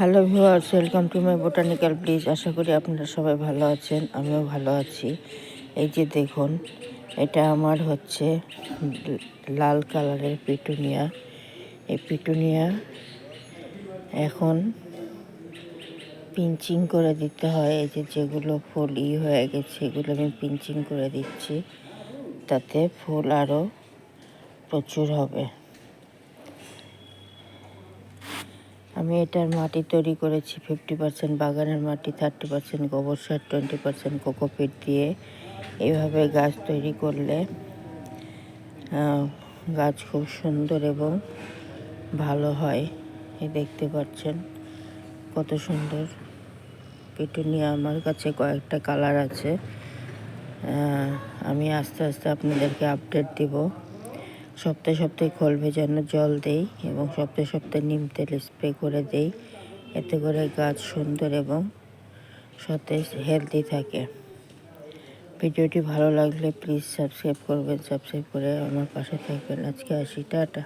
Hello viewers, welcome to my botanical place. আশা করি আপনারা সবাই ভালো আছেন, আমিও ভালো আছি। এই যে দেখুন, এটা আমার হচ্ছে লাল কালারের পিটুনিয়া। এই পিটুনিয়া এখন পিঞ্চিং করে দিতে হয়। এই যে যেগুলো ফুল হয়ে গেছে এগুলো আমি পিঞ্চিং করে দিচ্ছি, তাতে ফুল আরও প্রচুর হবে। আমি এটার মাটি তৈরি করেছি 50% বাগানের মাটি, 30% গোবর সার, 20% কোকোপিট দিয়ে। এইভাবে গাছ তৈরি করলে গাছ খুব সুন্দর এবং ভালো হয়। দেখতে পাচ্ছেন কত সুন্দর পিটুনিয়া। আমার কাছে কয়েকটা কালার আছে। আমি আস্তে আস্তে আপনাদেরকে আপডেট দিব। সপ্তাহে সপ্তাহে খোল ভেজানো জল দেই এবং সপ্তাহে সপ্তাহে নিম তেল স্প্রে করে দেই। এতে করে গাছ সুন্দর এবং সতেজ হেলদি থাকে। ভিডিওটি ভালো লাগলে প্লিজ সাবস্ক্রাইব করবেন, সাবস্ক্রাইব করে আমার পাশে থাকবেন। আজকে আসি, টাটা।